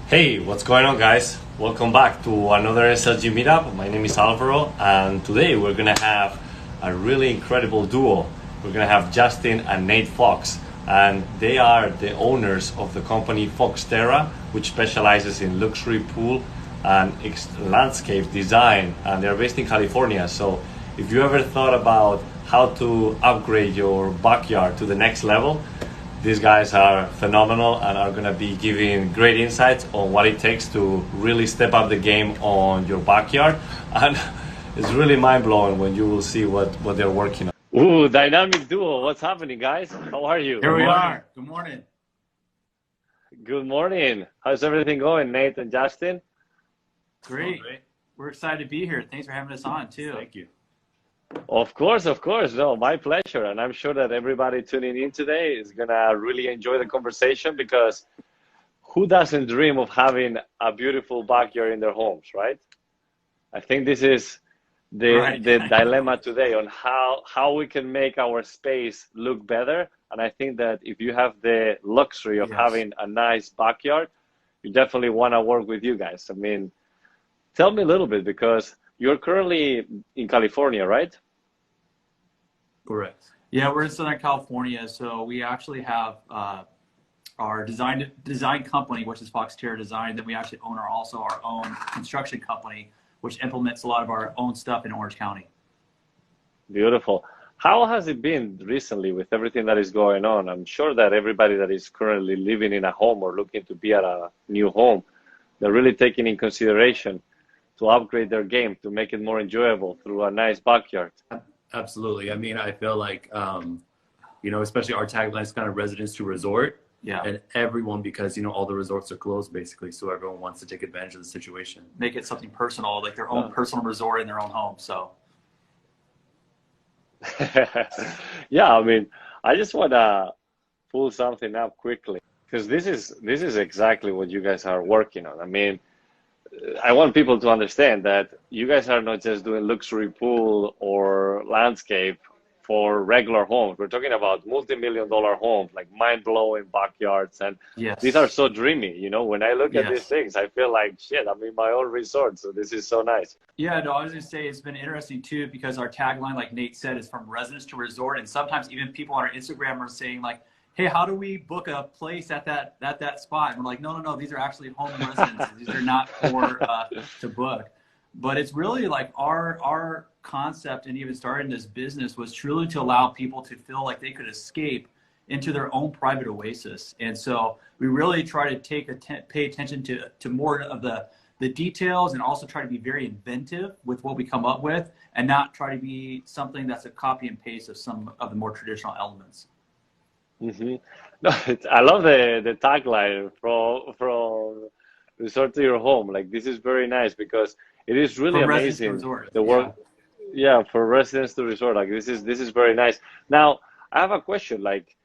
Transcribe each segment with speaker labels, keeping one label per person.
Speaker 1: Hey, what's going on, guys? Welcome back to another SLG meetup. My name is Alvaro, and today we're gonna have a really incredible duo. We're gonna have Justin and Nate Fox, and they are the owners of the company Foxterra, which specializes in luxury pool and landscape design, and they're based in California. So if you ever thought about how to upgrade your backyard to the next level, these guys are phenomenal and are going to be giving great insights on what it takes to really step up the game on your backyard. And it's really mind-blowing when you will see what they're working on. Ooh, dynamic duo. What's happening, guys? How are you?
Speaker 2: Here we are. Good morning.
Speaker 1: Good morning. How's everything going, Nate and Justin?
Speaker 2: Great. We're excited to be here. Thanks for having us on, too.
Speaker 3: Thank you.
Speaker 1: Of course. No, my pleasure. And I'm sure that everybody tuning in today is going to really enjoy the conversation, because who doesn't dream of having a beautiful backyard in their homes, right? I think this is the dilemma today on how we can make our space look better. And I think that if you have the luxury of having a nice backyard, you definitely want to work with you guys. I mean, tell me a little bit, because you're currently in California, right?
Speaker 3: Correct.
Speaker 2: Yeah, we're in Southern California, so we actually have our design company, which is Foxterra Design. Then we actually own also our own construction company, which implements a lot of our own stuff in Orange County.
Speaker 1: Beautiful. How has it been recently with everything that is going on? I'm sure that everybody that is currently living in a home or looking to be at a new home, they're really taking in consideration to upgrade their game, to make it more enjoyable through a nice backyard.
Speaker 3: Absolutely. I mean, I feel like, especially our tagline is kind of residence to resort.
Speaker 2: Yeah.
Speaker 3: And everyone, because, all the resorts are closed basically. So everyone wants to take advantage of the situation.
Speaker 2: Make it something personal, like their own personal resort in their own home. So.
Speaker 1: Yeah, I mean, I just want to pull something up quickly, because this is exactly what you guys are working on. I mean, I want people to understand that you guys are not just doing luxury pool or landscape for regular homes. We're talking about multi-million-dollar homes, like mind-blowing backyards, and these are so dreamy. When I look at these things, I feel like, shit, I'm in my own resort, so this is so nice.
Speaker 2: Yeah, no, I was going to say it's been interesting, too, because our tagline, like Nate said, is from residence to resort, and sometimes even people on our Instagram are saying, like, hey, how do we book a place at that spot? And we're like, no, these are actually home residences. These are not for to book. But it's really like our concept, and even starting this business, was truly to allow people to feel like they could escape into their own private oasis. And so we really try to pay attention to more of the details, and also try to be very inventive with what we come up with, and not try to be something that's a copy and paste of some of the more traditional elements.
Speaker 1: Mm-hmm. No, I love the tagline from resort to your home. Like, this is very nice, because it is really amazing the work. Yeah, for residence to resort. Like, this is very nice. Now, I have a question. Like,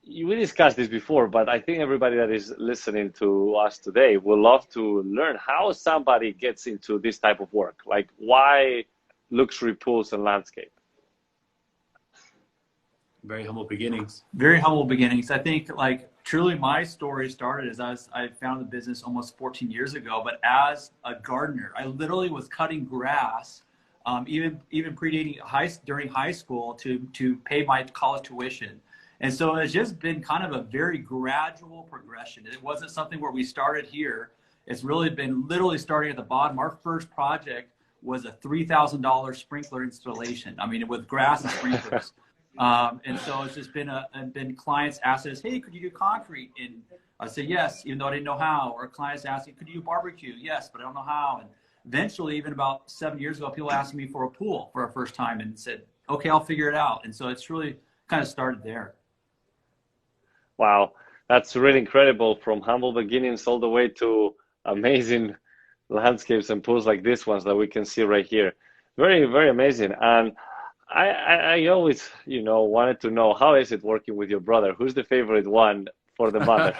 Speaker 1: we discussed this before, but I think everybody that is listening to us today will love to learn how somebody gets into this type of work. Like, why luxury pools and landscape?
Speaker 3: Very humble beginnings.
Speaker 2: Very humble beginnings. I think, like, truly my story started as I founded the business almost 14 years ago, but as a gardener. I literally was cutting grass, even predating during high school to pay my college tuition. And so it's just been kind of a very gradual progression. It wasn't something where we started here. It's really been literally starting at the bottom. Our first project was a $3,000 sprinkler installation. I mean, with grass and sprinklers. And so it's just been clients asking us, hey, could you do concrete? And I said, yes, even though I didn't know how. Or clients asking, could you do barbecue? Yes, but I don't know how. And eventually, even about 7 years ago, people asked me for a pool for our first time, and said, okay, I'll figure it out. And so it's really kind of started there.
Speaker 1: Wow, that's really incredible, from humble beginnings all the way to amazing landscapes and pools like this ones that we can see right here. Very, very amazing. And I always, wanted to know, how is it working with your brother? Who's the favorite one for the mother?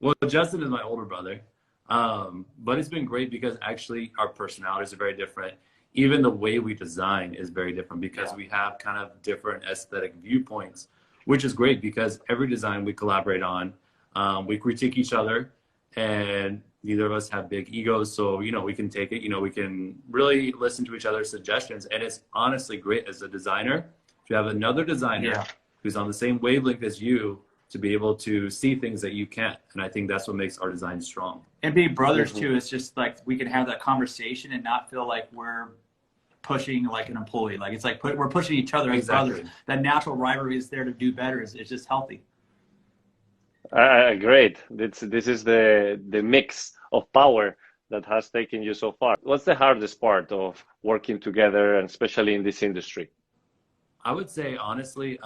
Speaker 3: Well, Justin is my older brother, but it's been great because actually our personalities are very different. Even the way we design is very different, because we have kind of different aesthetic viewpoints, which is great because every design we collaborate on, We critique each other, and neither of us have big egos. So, we can take it, we can really listen to each other's suggestions. And it's honestly great as a designer to have another designer who's on the same wavelength as you to be able to see things that you can't. And I think that's what makes our design strong.
Speaker 2: And being brothers too, it's just like we can have that conversation and not feel like we're pushing like an employee. Like it's like we're pushing each other as brothers. That natural rivalry is there to do better. It's just healthy.
Speaker 1: Great. This is the mix of power that has taken you so far. What's the hardest part of working together, and especially in this industry?
Speaker 3: I would say, honestly,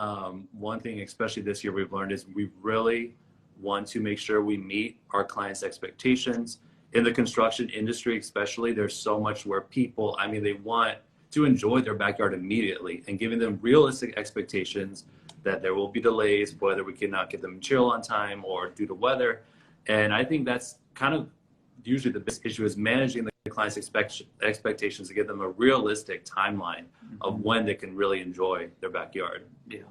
Speaker 3: one thing, especially this year, we've learned is we really want to make sure we meet our clients' expectations. In the construction industry, especially, there's so much where people, they want to enjoy their backyard immediately, and giving them realistic expectations that there will be delays, whether we cannot get the material on time or due to weather. And I think that's kind of usually the biggest issue, is managing the client's expectations to give them a realistic timeline of when they can really enjoy their backyard.
Speaker 2: Yeah.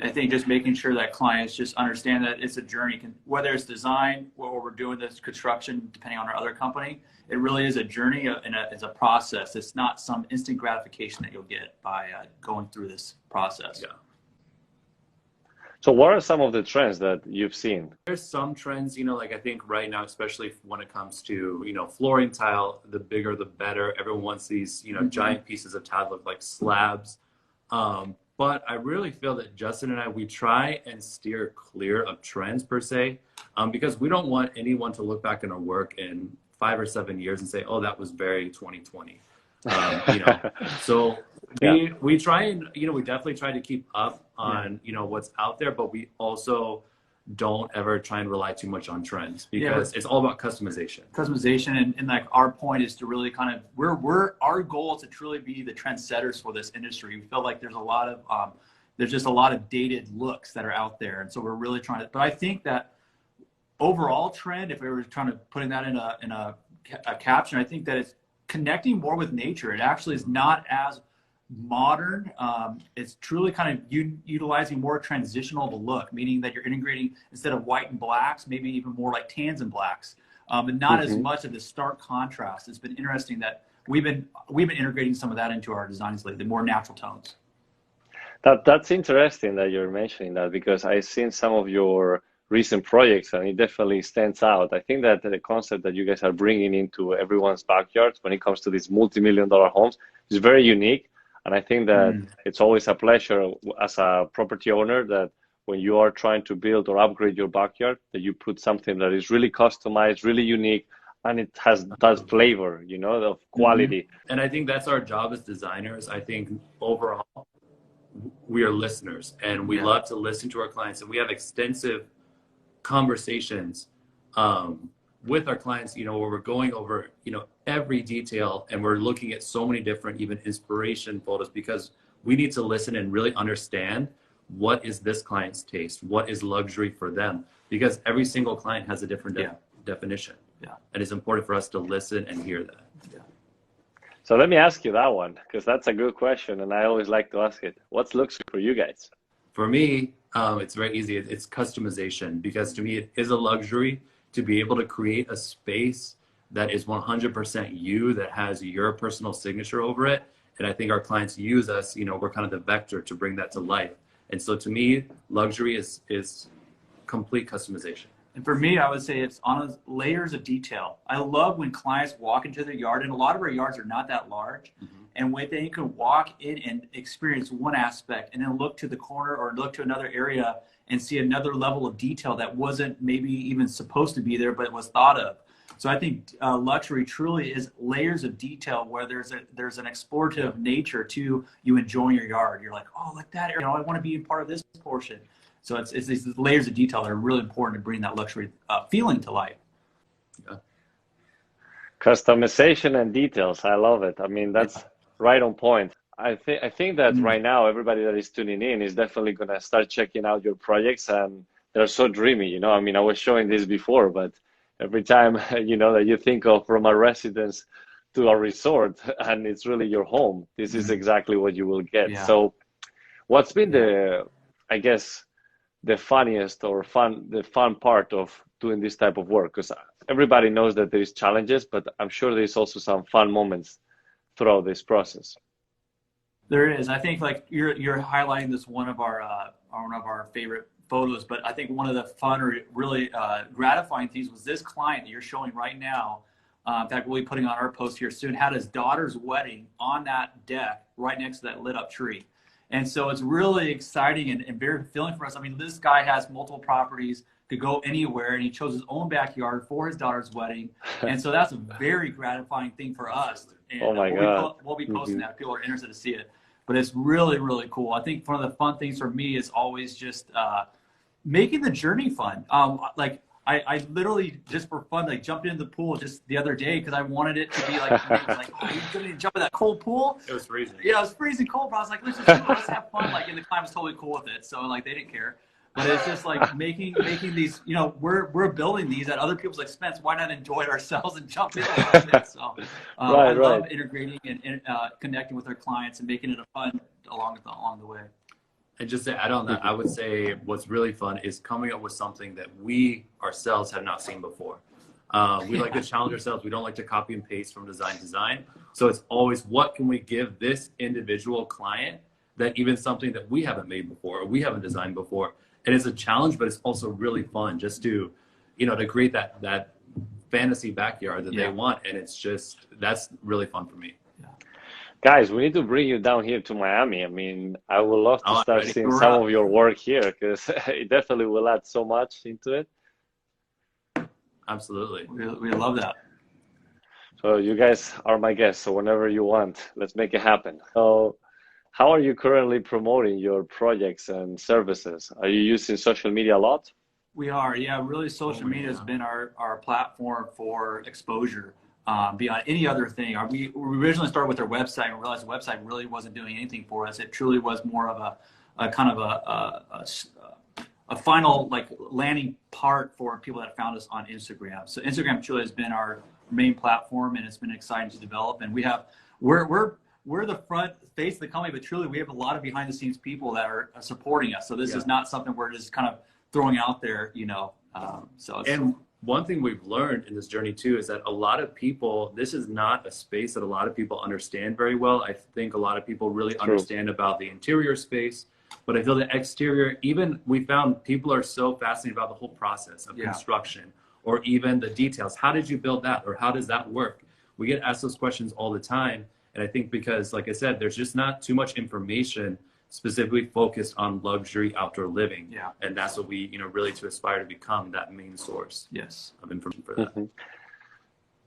Speaker 2: I think just making sure that clients just understand that it's a journey, whether it's design or we're doing this construction, depending on our other company, it really is a journey and it's a process. It's not some instant gratification that you'll get by going through this process.
Speaker 3: Yeah.
Speaker 1: So what are some of the trends that you've seen?
Speaker 3: There's some trends, I think right now, especially when it comes to, flooring tile, the bigger, the better. Everyone wants these, giant pieces of tile that look like slabs. But I really feel that Justin and I, we try and steer clear of trends per se, because we don't want anyone to look back in our work in 5 or 7 years and say, oh, that was very 2020. So we try and, we definitely try to keep up on, what's out there, but we also don't ever try and rely too much on trends, because it's all about customization.
Speaker 2: And like our point is to really kind of, our goal is to truly be the trendsetters for this industry. We feel like there's just a lot of dated looks that are out there. And so we're really trying to, but I think that overall trend, if we were trying to putting that in a caption, I think that it's connecting more with nature. It actually is not as modern. It's truly kind of utilizing more transitional of a look, meaning that you're integrating, instead of white and blacks, maybe even more like tans and blacks, and not as much of the stark contrast. It's been interesting that we've been integrating some of that into our designs lately, the more natural tones.
Speaker 1: That's interesting that you're mentioning that, because I've seen some of your recent projects and it definitely stands out. I think that the concept that you guys are bringing into everyone's backyards when it comes to these multi-million-dollar homes is very unique. And I think that it's always a pleasure as a property owner that when you are trying to build or upgrade your backyard, that you put something that is really customized, really unique, and it does flavor, of quality.
Speaker 3: And I think that's our job as designers. I think overall, we are listeners, and we love to listen to our clients, and we have extensive conversations with our clients, where we're going over, every detail, and we're looking at so many different even inspiration photos, because we need to listen and really understand what is this client's taste, what is luxury for them, because every single client has a different definition. Yeah. And it's important for us to listen and hear that. Yeah.
Speaker 1: So let me ask you that one, because that's a good question, and I always like to ask it. What's luxury for you guys?
Speaker 3: For me, it's very easy. It's customization, because to me, it is a luxury to be able to create a space that is 100% you, that has your personal signature over it. And I think our clients use us, we're kind of the vector to bring that to life. And so to me, luxury is complete customization.
Speaker 2: And for me, I would say it's on layers of detail. I love when clients walk into their yard, and a lot of our yards are not that large. And when they can walk in and experience one aspect and then look to the corner or look to another area and see another level of detail that wasn't maybe even supposed to be there, but was thought of. So I think luxury truly is layers of detail where there's an explorative nature to you enjoying your yard. You're like, oh, like that area, I want to be a part of this portion. So it's these layers of detail that are really important to bring that luxury feeling to life.
Speaker 3: Yeah.
Speaker 1: Customization and details. I love it. I mean, that's right on point. I think that right now, everybody that is tuning in is definitely going to start checking out your projects, and they're so dreamy, I mean, I was showing this before, but every time, that you think of from a residence to a resort, and it's really your home, this is exactly what you will get. So what's been the the funniest or the fun part of doing this type of work? Because everybody knows that there is challenges, but I'm sure there's also some fun moments throughout this process.
Speaker 2: There is. I think like you're highlighting this one of our favorite photos, but I think one of the fun or really gratifying things was this client that you're showing right now. In fact, we'll be putting on our post here soon, had his daughter's wedding on that deck right next to that lit up tree. And so it's really exciting and very fulfilling for us. I mean, this guy has multiple properties, could go anywhere, and he chose his own backyard for his daughter's wedding. And so that's a very gratifying thing for us. And
Speaker 1: oh my God.
Speaker 2: We'll be posting that if people are interested to see it. But it's really, really cool. I think one of the fun things for me is always just making the journey fun. Like I literally just for fun, like jumped into the pool just the other day because I wanted it to be like, oh, you're going to jump in that cold pool?
Speaker 3: It was freezing.
Speaker 2: Yeah, it was freezing cold, but I was like, let's have fun. Like, and the client was totally cool with it. So like, they didn't care. But it's just like making these, you know, we're building these at other people's expense. Why not enjoy it ourselves and jump in a little bit? So I love integrating and connecting with our clients and making it a fun along the way.
Speaker 3: And just to add on that, I would say what's really fun is coming up with something that we ourselves have not seen before. We like to challenge ourselves. We don't like to copy and paste from design. So it's always, what can we give this individual client that even something that we haven't made before or we haven't designed before. And it's a challenge, but it's also really fun just to, you know, to create that fantasy backyard that they want. And it's just, that's really fun for me.
Speaker 1: Guys, we need to bring you down here to Miami. I mean, I would love to start seeing some of your work here because it definitely will add so much into it.
Speaker 3: Absolutely.
Speaker 2: We love that.
Speaker 1: So you guys are my guests. So whenever you want, let's make it happen. So how are you currently promoting your projects and services? Are you using social media a lot?
Speaker 2: We are, yeah. Really, social media has been our platform for exposure. Beyond any other thing. We originally started with our website and realized the website really wasn't doing anything for us. It truly was more of a kind of a final like landing part for people that found us on Instagram. So Instagram truly has been our main platform, and it's been exciting to develop. And we're the front face of the company, but truly we have a lot of behind the scenes people that are supporting us. So this is not something we're just kind of throwing out there, you know.
Speaker 3: One thing we've learned in this journey too is that a lot of people, this is not a space that a lot of people understand very well. I think a lot of people really understand about the interior space, but I feel the exterior, even we found people are so fascinated about the whole process of construction or even the details. How did you build that? Or how does that work? We get asked those questions all the time. And I think because, like I said, there's just not too much information specifically focused on luxury outdoor living. Yeah. And that's what we, you know, really to aspire to become that main source of information for that.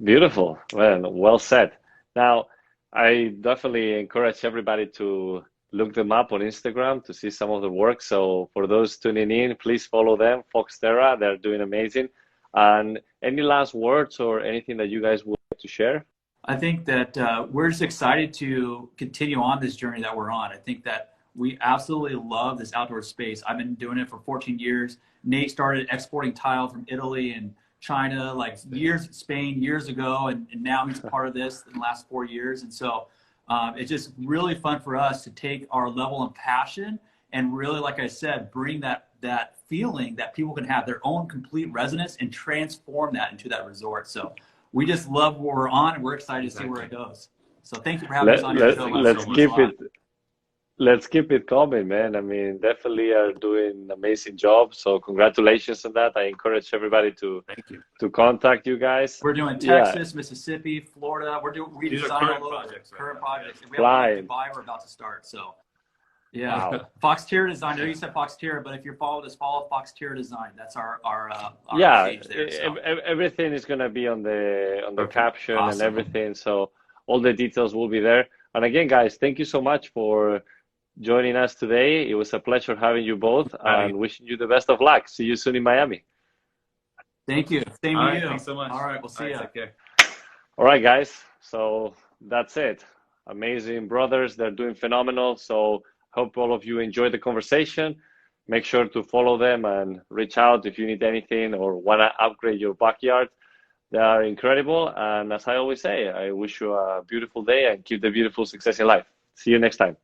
Speaker 1: Beautiful. Well said. Now, I definitely encourage everybody to look them up on Instagram to see some of the work. So for those tuning in, please follow them, Foxterra. They're doing amazing. And any last words or anything that you guys would like to share?
Speaker 2: I think that we're just excited to continue on this journey that we're on. I think that we absolutely love this outdoor space. I've been doing it for 14 years. Nate started exporting tile from Italy and China, like Spain years ago, and now he's part of this in the last 4 years. And so it's just really fun for us to take our level of passion and really, like I said, bring that feeling that people can have their own complete residence and transform that into that resort. So we just love what we're on, and we're excited to see where it goes. So thank you for having us on your show.
Speaker 1: Let's keep it coming, man. I mean, definitely are doing an amazing job. So congratulations on that. I encourage everybody to contact you guys.
Speaker 2: We're doing Texas, Mississippi, Florida. We're doing redesign all over. Current projects. We have one in Dubai we're about to start. So Foxterra Design. I know you said Foxterra, but if you're follow Foxterra Design. That's our page there. So.
Speaker 1: Everything is gonna be on the caption and everything. So all the details will be there. And again, guys, thank you so much for joining us today. It was a pleasure having you both, and wishing you the best of luck. See you soon in Miami.
Speaker 2: Thank you. Same to you.
Speaker 3: Thanks so much.
Speaker 2: All right, we'll see you.
Speaker 3: Okay.
Speaker 1: All right, guys. So that's it. Amazing brothers. They're doing phenomenal. So hope all of you enjoyed the conversation. Make sure to follow them and reach out if you need anything or want to upgrade your backyard. They are incredible. And as I always say, I wish you a beautiful day and keep the beautiful success in life. See you next time.